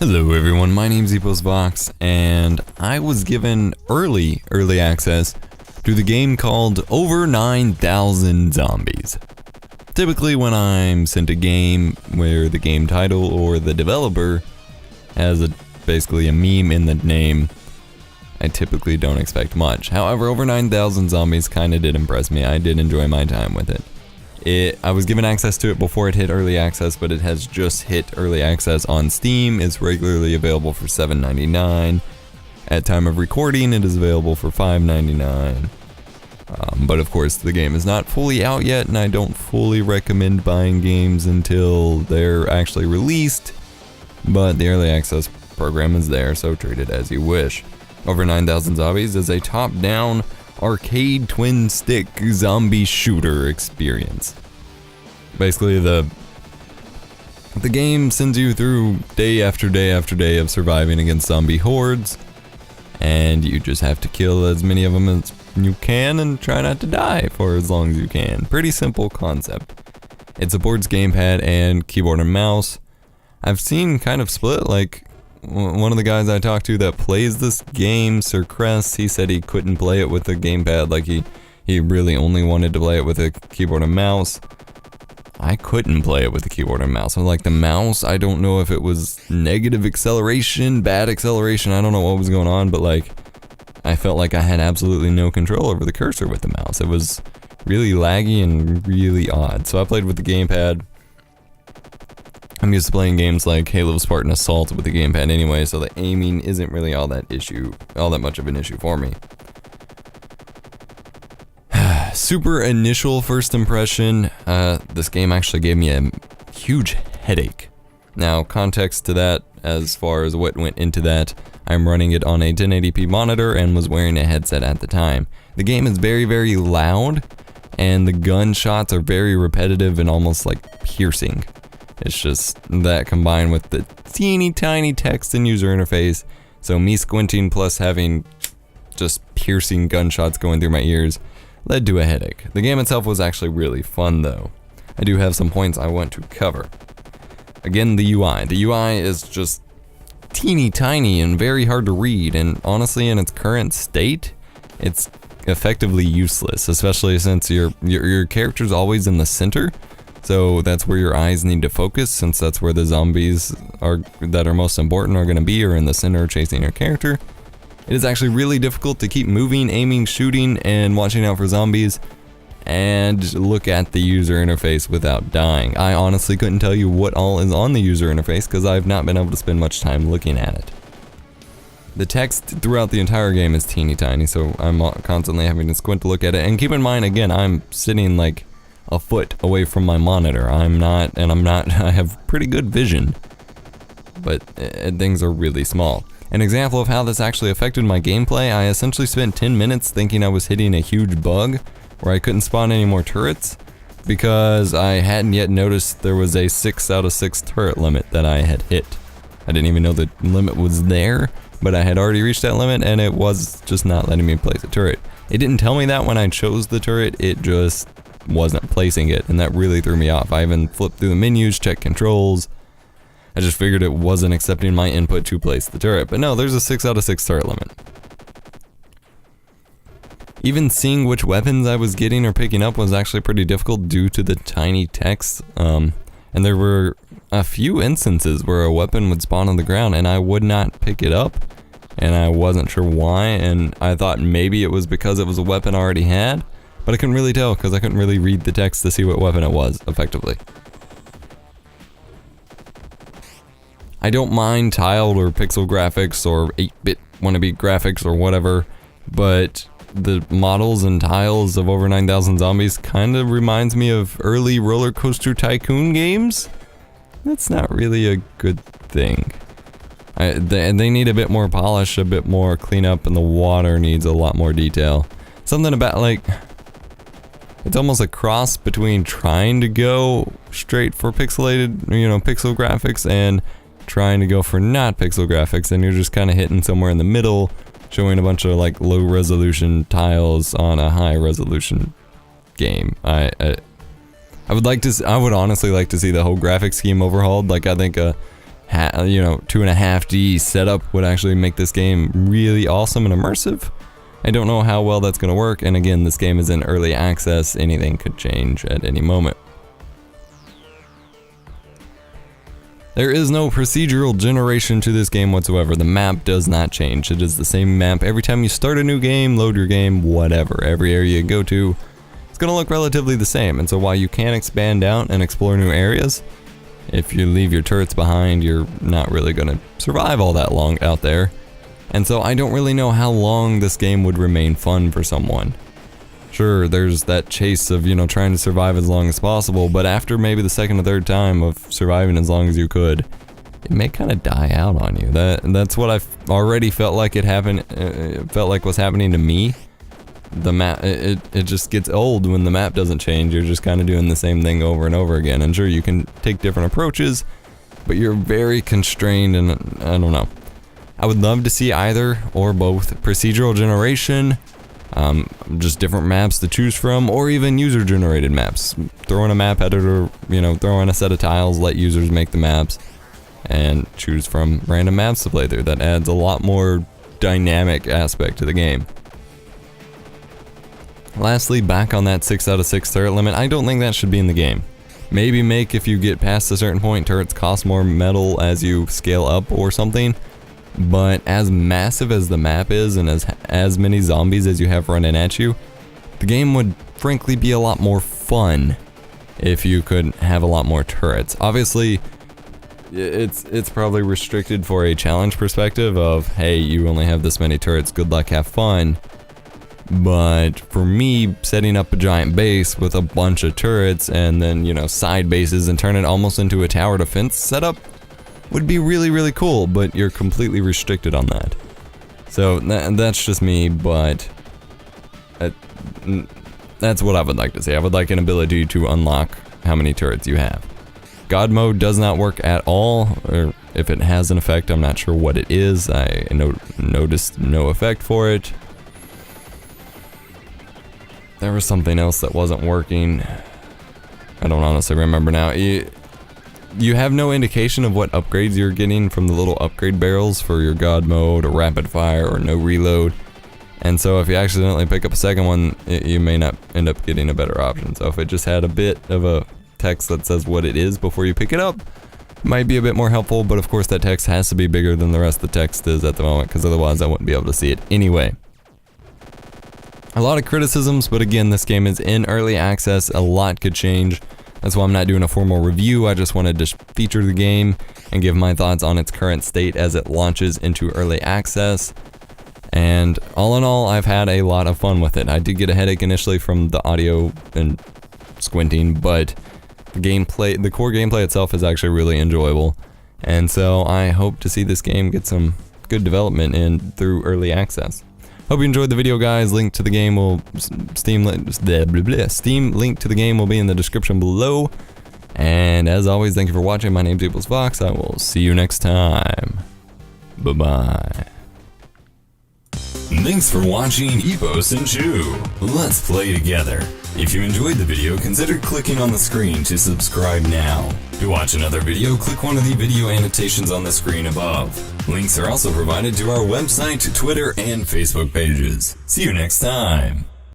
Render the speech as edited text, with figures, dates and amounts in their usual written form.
Hello everyone, my name's EposVox, and I was given early access to the game called Over 9,000 Zombies. Typically when I'm sent a game where the game title or the developer has basically a meme in the name, I typically don't expect much. However, Over 9,000 Zombies kinda did impress me. I did enjoy my time with it. I was given access to it before it hit early access, but it has just hit early access on Steam. It's regularly available for $7.99. At time of recording, it is available for $5.99. But of course, the game is not fully out yet, and I don't fully recommend buying games until they're actually released. But the early access program is there, so treat it as you wish. Over 9,000 Zombies is a top-down arcade twin-stick zombie shooter experience. Basically, the game sends you through day after day after day of surviving against zombie hordes, and you just have to kill as many of them as you can and try not to die for as long as you can. Pretty simple concept. It supports gamepad and keyboard and mouse. I've seen kind of split, like, one of the guys I talked to that plays this game, Sir Crest, he said he couldn't play it with a gamepad, like he really only wanted to play it with a keyboard and mouse. I couldn't play it with a keyboard and mouse. I'm like, the mouse, I don't know if it was negative acceleration, bad acceleration, I don't know what was going on, but like, I felt like I had absolutely no control over the cursor with the mouse. It was really laggy and really odd. So I played with the gamepad. I'm used to playing games like Halo Spartan Assault with the gamepad anyway, so the aiming isn't really all that much of an issue for me. Super initial first impression, this game actually gave me a huge headache. Now, context to that, as far as what went into that, I'm running it on a 1080p monitor and was wearing a headset at the time. The game is very, very loud, and the gunshots are very repetitive and almost like piercing. It's just that combined with the teeny tiny text and user interface, so me squinting plus having just piercing gunshots going through my ears led to a headache. The game itself was actually really fun though. I do have some points I want to cover. Again, the UI. The UI is just teeny tiny and very hard to read, and honestly in its current state, it's effectively useless, especially since your character's always in the center. So that's where your eyes need to focus, since that's where the zombies that are most important are going to be, or in the center chasing your character. It is actually really difficult to keep moving, aiming, shooting, and watching out for zombies, and look at the user interface without dying. I honestly couldn't tell you what all is on the user interface, because I've not been able to spend much time looking at it. The text throughout the entire game is teeny tiny, so I'm constantly having to squint to look at it, and keep in mind, again, I'm sitting like a foot away from my monitor. I have pretty good vision, but things are really small. An example of how this actually affected my gameplay, I essentially spent 10 minutes thinking I was hitting a huge bug where I couldn't spawn any more turrets because I hadn't yet noticed there was a 6 out of 6 turret limit that I had hit. I didn't even know the limit was there, but I had already reached that limit and it was just not letting me place a turret. It didn't tell me that when I chose the turret, it just wasn't placing it, and that really threw me off. I even flipped through the menus, checked controls. I just figured it wasn't accepting my input to place the turret, but no, there's a 6 out of 6 turret limit. Even seeing which weapons I was getting or picking up was actually pretty difficult due to the tiny text, and there were a few instances where a weapon would spawn on the ground and I would not pick it up, and I wasn't sure why, and I thought maybe it was because it was a weapon I already had, but I couldn't really tell because I couldn't really read the text to see what weapon it was, effectively. I don't mind tiled or pixel graphics or 8-bit wannabe graphics or whatever, but the models and tiles of Over 9,000 Zombies kind of reminds me of early Roller Coaster Tycoon games. That's not really a good thing. They need a bit more polish, a bit more cleanup, and the water needs a lot more detail. Something about, like, it's almost a cross between trying to go straight for pixelated, pixel graphics, and trying to go for not pixel graphics, and you're just kind of hitting somewhere in the middle, showing a bunch of like low resolution tiles on a high resolution game. I would honestly like to see the whole graphic scheme overhauled. Like, I think a 2.5D setup would actually make this game really awesome and immersive. I don't know how well that's going to work, and again, this game is in early access. Anything could change at any moment. There is no procedural generation to this game whatsoever. The map does not change. It is the same map every time you start a new game, load your game, whatever. Every area you go to, it's going to look relatively the same. And so while you can expand out and explore new areas, if you leave your turrets behind, you're not really going to survive all that long out there. And so I don't really know how long this game would remain fun for someone. Sure, there's that chase of, trying to survive as long as possible, but after maybe the second or third time of surviving as long as you could, it may kind of die out on you. That's what I've already felt like felt like was happening to me. The map, it just gets old when the map doesn't change. You're just kind of doing the same thing over and over again. And sure, you can take different approaches, but you're very constrained, and I don't know. I would love to see either or both procedural generation, just different maps to choose from, or even user-generated maps. Throw in a map editor, throw in a set of tiles, let users make the maps, and choose from random maps to play through. That adds a lot more dynamic aspect to the game. Lastly, back on that 6 out of 6 turret limit, I don't think that should be in the game. Maybe make, if you get past a certain point, turrets cost more metal as you scale up or something. But as massive as the map is, and as many zombies as you have running at you, the game would frankly be a lot more fun if you could have a lot more turrets. Obviously, it's probably restricted for a challenge perspective of, hey, you only have this many turrets, good luck, have fun. But for me, setting up a giant base with a bunch of turrets and then, side bases and turn it almost into a tower defense setup would be really, really cool, but you're completely restricted on that. So that's just me, but that's what I would like to see. I would like an ability to unlock how many turrets you have. God mode does not work at all, or if it has an effect, I'm not sure what it is. I noticed no effect for it. There was something else that wasn't working. I don't honestly remember now. You have no indication of what upgrades you're getting from the little upgrade barrels for your God mode or rapid fire or no reload. And so if you accidentally pick up a second one, you may not end up getting a better option. So if it just had a bit of a text that says what it is before you pick it up, it might be a bit more helpful, but of course that text has to be bigger than the rest of the text is at the moment, because otherwise I wouldn't be able to see it anyway. A lot of criticisms, but again, this game is in early access, a lot could change. That's why I'm not doing a formal review. I just wanted to feature the game and give my thoughts on its current state as it launches into early access. And all in all, I've had a lot of fun with it. I did get a headache initially from the audio and squinting, but the core gameplay itself is actually really enjoyable. And so I hope to see this game get some good development in through early access. Hope you enjoyed the video, guys. Link to the game Steam link to the game will be in the description below. And as always, thank you for watching. My name's Fox. I will see you next time. Bye-bye. Thanks for watching Epos and Chew. Let's play together. If you enjoyed the video, consider clicking on the screen to subscribe now. To watch another video, click one of the video annotations on the screen above. Links are also provided to our website, Twitter, and Facebook pages. See you next time.